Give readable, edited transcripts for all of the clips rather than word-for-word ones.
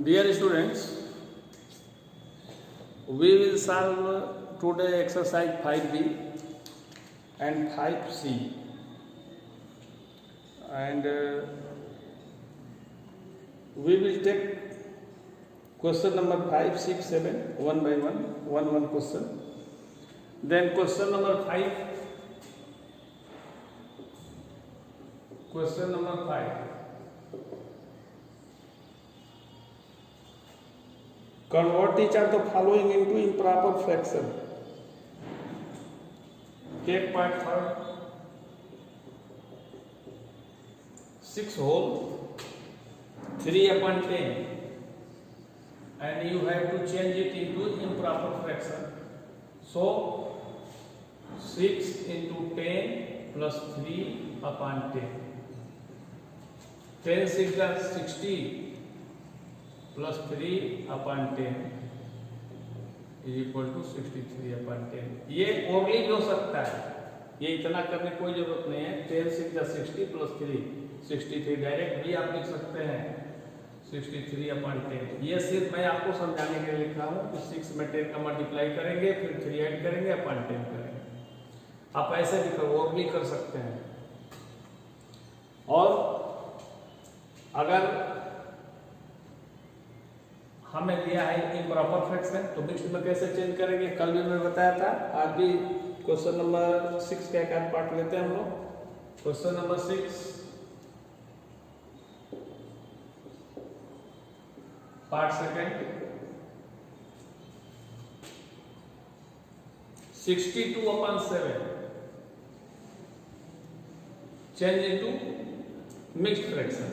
Dear students, we will solve today exercise 5B and 5C, and we will take question number 5, 6, 7 one by one question. Then question number 5. Question number 5. Convert each of the following into improper fraction. Take part third. 6 whole 3/10, and you have to change it into improper fraction. So 6 into 10 plus 3/10. 10 6 60 plus 3/10 is equal to 63/10. ये orally भी हो सकता है, ये इतना करने की कोई जरूरत नहीं है. 10 6 60 plus 3 63 डायरेक्ट भी आप लिख सकते हैं 63/10. ये सिर्फ मैं आपको समझाने के लिए लिख रहा हूँ कि 6 में 10 का मल्टीप्लाई करेंगे, फिर 3 ऐड करेंगे, अपन 10 करेंगे. आप ऐसे भी ओरली कर सकते हैं. और अगर हमें दिया है इम्प्रॉपर फ्रैक्शन तो मिक्स्ड में कैसे चेंज करेंगे, कल भी मैं बताया था. आज भी क्वेश्चन नंबर 6 का एक आध पार्ट लेते हैं हम लोग. Question number 6 part second. 62/7 change into mixed fraction.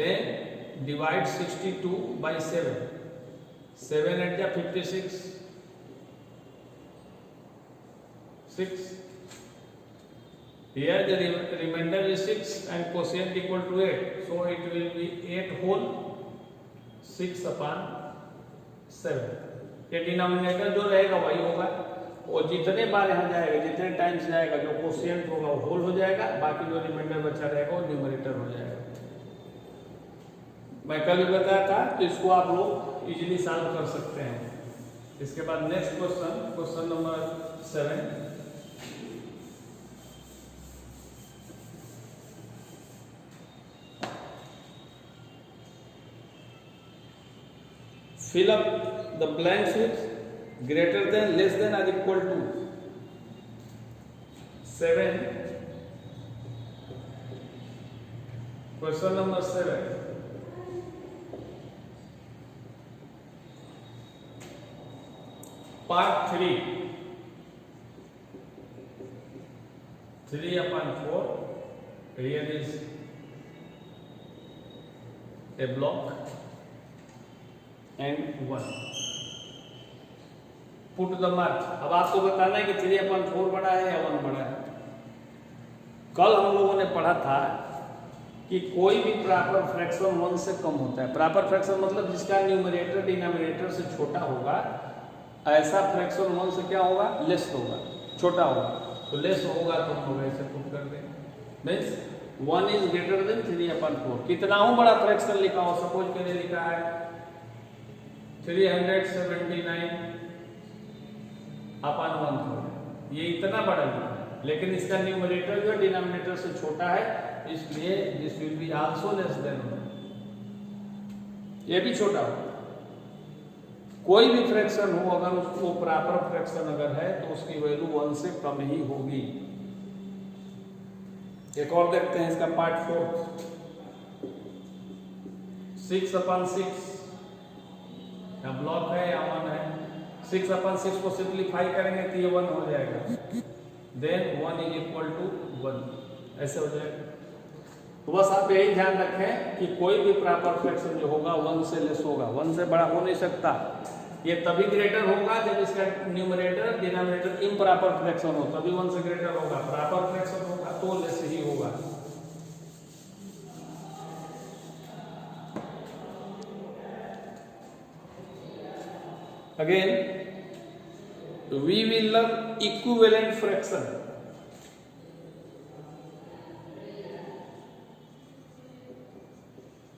Then divide 62 by 7. 7 at the 56. 6. Here the remainder is 6 and quotient equal to 8. So it will be 8 whole 6/7. ये डिनोमिनेटर जो रहेगा वही होगा, और जितने बार यहाँ जाएगा, जितने टाइम्स जाएगा, जो क्वोशिएंट होगा वो होल हो जाएगा, बाकी जो रिमाइंडर बचा रहेगा वो न्यूमरेटर हो जाएगा. मैं कल भी बताया था, तो इसको आप लोग इजीली सॉल्व कर सकते हैं. इसके बाद next question, question number 7. Fill up the blanks with greater than, less than और equal to 7. Question number 7. Part 3. 3/4. Here is a block and 1. Put the mark. अब आपको बताना है कि 3/4 बड़ा है या 1 बड़ा है. कल हम लोगों ने पढ़ा था कि कोई भी प्रॉपर फ्रैक्शन 1 से कम होता है. प्रॉपर फ्रैक्शन मतलब जिसका न्यूमरेटर डिनोमिनेटर से छोटा होगा, ऐसा फ्रैक्शन 1 से क्या होगा, लेस होगा, छोटा होगा. तो लेस होगा तो हम लोग ऐसे पुट कर देंगे. Means 1 is greater than 3/4. कितना हूं बड़ा फ्रैक्शन लिखा हो, सपोज मैंने लिखा है 379/100. ये इतना बड़ा लिखा है, लेकिन इसका न्यूमरेटर जो डिनोमिनेटर से छोटा है, इसलिए this will be also less than 1. ये भी छोटा होगा. कोई भी फ्रैक्शन हो, अगर उसको प्रॉपर फ्रैक्शन अगर है तो उसकी वैल्यू 1 से कम ही होगी. एक और देखते हैं इसका पार्ट 4. 6/6 या ब्लॉक है या 1 है. 6/6 को सिंप्लीफाई करेंगे तो ये 1 हो जाएगा. देन 1 इज इक्वल टू 1, ऐसे हो जाएगा. तो बस आप यही ध्यान रखें कि कोई भी प्रॉपर फ्रैक्शन जो होगा 1 से लेस होगा, 1 से बड़ा हो नहीं सकता. ये तभी ग्रेटर होगा जब इसका न्यूमरेटर डिनोमिनेटर इम्प्रॉपर फ्रैक्शन हो, तभी 1 से ग्रेटर होगा. प्रॉपर फ्रैक्शन होगा तो लेस ही होगा. Again we will learn equivalent fraction.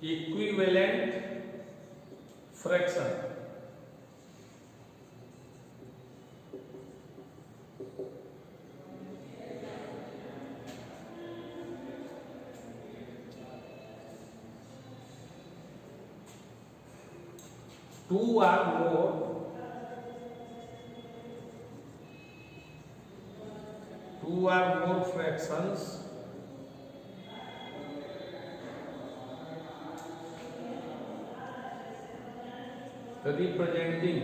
Equivalent fraction, two or more fractions representing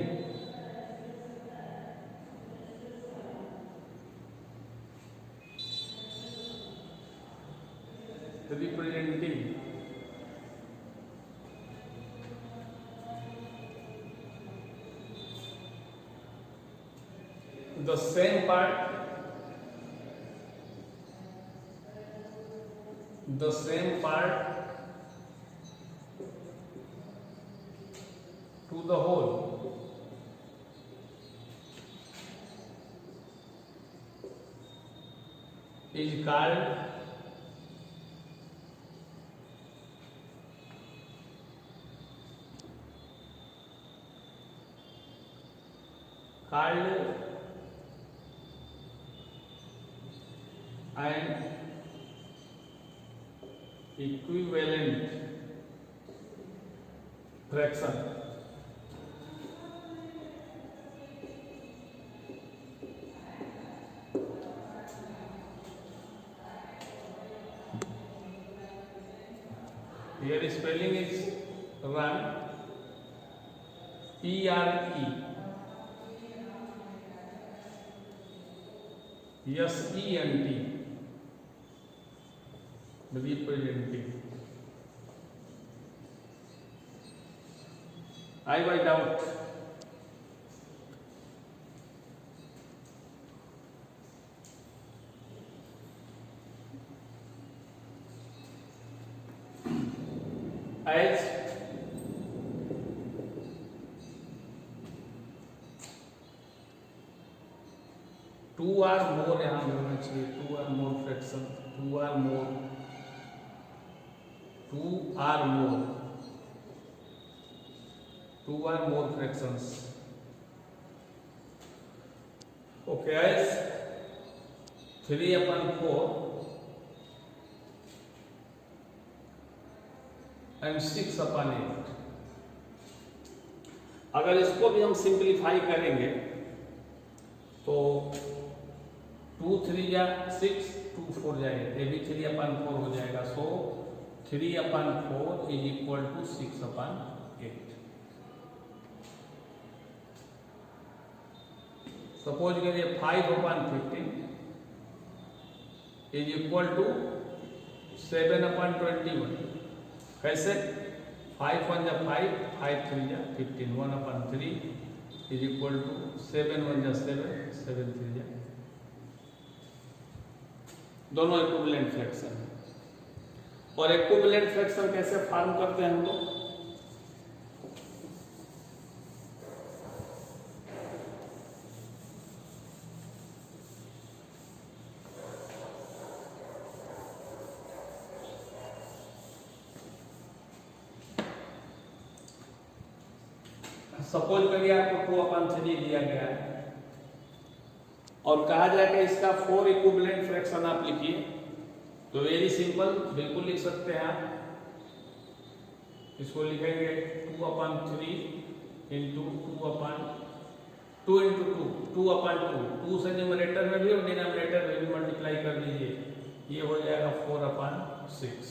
the same part to the whole is called an equivalent fraction. Here spelling is run, E-R-E, S-E-N-T, representing. I write out as two or more, यहाँ होना चाहिए two or more fraction, two or more fractions. Okay guys, 3/4 and 6/8. अगर इसको भी हम simplify करेंगे तो 2 3 या 6, 2 4 जाएगा, ये भी 3/4 हो जाएगा. सो 3/4 इज इक्वल टू 6/8. सपोज करिए 5/15 इज इक्वल टू 7/21. कैसे? 5 1 जा 5, 5 3 जा 15, 1/3 इज इक्वल टू 7 1 जा 7, 7 3 जा. दोनों इक्विवेलेंट फ्रैक्शन है. और इक्विवेलेंट फ्रैक्शन कैसे फॉर्म करते हैं हम लोग? सपोज करिए आपको 2/3 दिया गया है और कहा जाएगा इसका 4 इक्विवेलेंट फ्रैक्शन आप लिखिए. तो वेरी सिंपल, बिल्कुल लिख सकते हैं आप. इसको लिखेंगे 2/3 इंटू 2 इंटू 2 से न्यूमरेटर में भी और डिनोमिनेटर में भी मल्टीप्लाई कर लीजिए. ये हो जाएगा 4/6.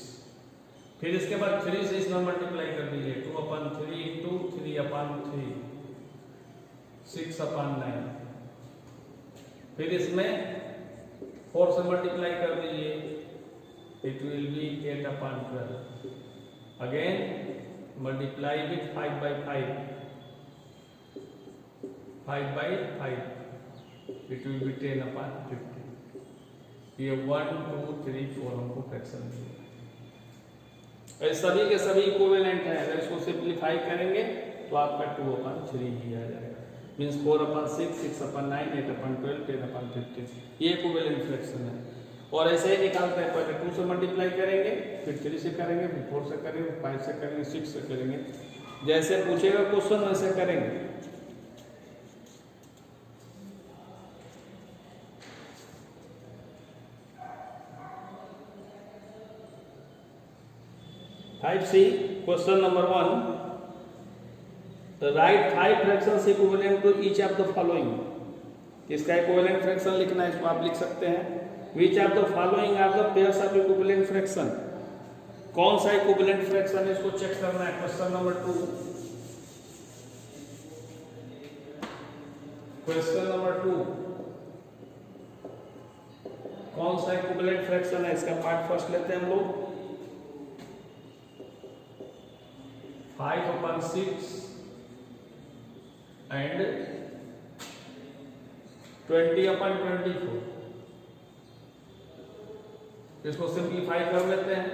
फिर इसके बाद 3 से इसमें मल्टीप्लाई कर दीजिए. 2/3 इंटू 3/3, 6/9. फिर इसमें 4 से मल्टीप्लाई कर दीजिए. It will be 8/12. Again multiply with 5/5, 5/5. It will be 10/15. ये 1 2 3 4 हमको फ्रैक्शन दिए. सभी के सभी इक्विवेलेंट हैं. अगर इसको सिंप्लीफाई करेंगे तो आपका 2/3 ही आ जाएगा. मीन्स 4/6, 6/9, 8/12, 10/15. ये इक्विवेलेंट फ्रैक्शन है. और ऐसे ही निकालते हैं. पहले 2 से मल्टीप्लाई करेंगे, फिर 3 से करेंगे, फिर 4 से करेंगे, 5 से करेंगे, 6 से करेंगे. जैसे पूछेगा क्वेश्चन वैसे करेंगे। Five C question number 1, write 5 fractions equivalent to each of the following. इसका इक्विवेलेंट फ्रैक्शन लिखना है, इसको आप लिख सकते हैं। Which of the following are the pairs of equivalent fraction. कौन सा इक्विवेलेंट फ्रैक्शन है इसको चेक करना है। क्वेश्चन नंबर 2, क्वेश्चन नंबर 2, कौन सा इक्विवेलेंट फ्रैक्शन है इसका पार्ट फर्स्ट लेते हैं हम लोग। 5/6 एंड 20/24। इसको सिंप्लीफाई कर लेते हैं।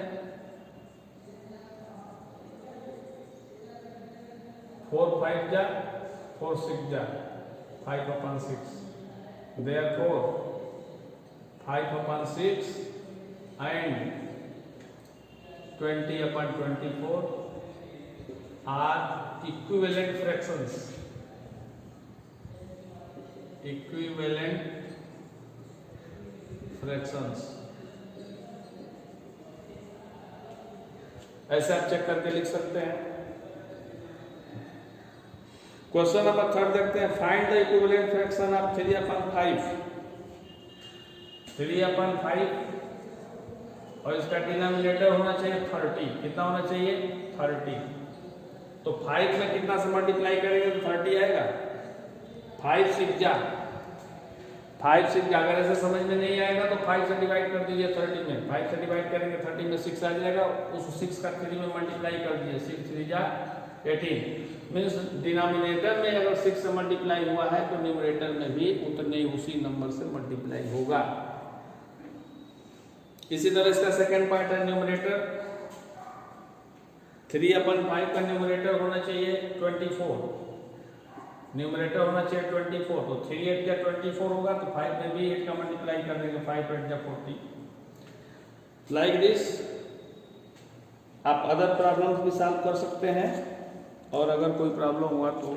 4 5 जा 4 6 जा 5/6। Therefore 5/6 and 20/24 are equivalent fractions. Equivalent fractions. ऐसे आप चेक करके लिख सकते हैं। क्वेश्चन नंबर 3 देखते हैं। Find the equivalent fraction of 3/5। 3/5 और इसका डिनोमिनेटर होना चाहिए 30। कितना होना चाहिए? 30। तो 5 में कितना से मल्टीप्लाई करेंगे तो 30 आएगा। 5 6 जा 5 6 जा। अगर ऐसे समझ में नहीं आएगा तो 5 से डिवाइड कर दीजिए 30 में। 5 से डिवाइड करेंगे 30 में 6 आ जाएगा। उस 6 का 3 में मल्टीप्लाई कर दीजिए। 6 3 जा 18। मीन्स डिनोमिनेटर में अगर 6 से मल्टीप्लाई हुआ है तो न्यूमरेटर में भी उतने उसी नंबर से मल्टीप्लाई होगा। इसी तरह इसका सेकंड पार्ट है न्यूमरेटर। 3/5 का न्यूमरेटर होना चाहिए 24। न्यूमरेटर होना चाहिए 24। तो 3 8 या 24 होगा तो 5 में भी 8 का मल्टीप्लाई कर देंगे। 5 8 या 40। लाइक दिस आप अदर प्रॉब्लम्स भी सॉल्व कर सकते हैं। और अगर कोई प्रॉब्लम हुआ तो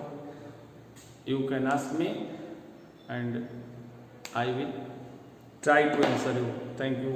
you can ask me and I will try to answer you. Thank you.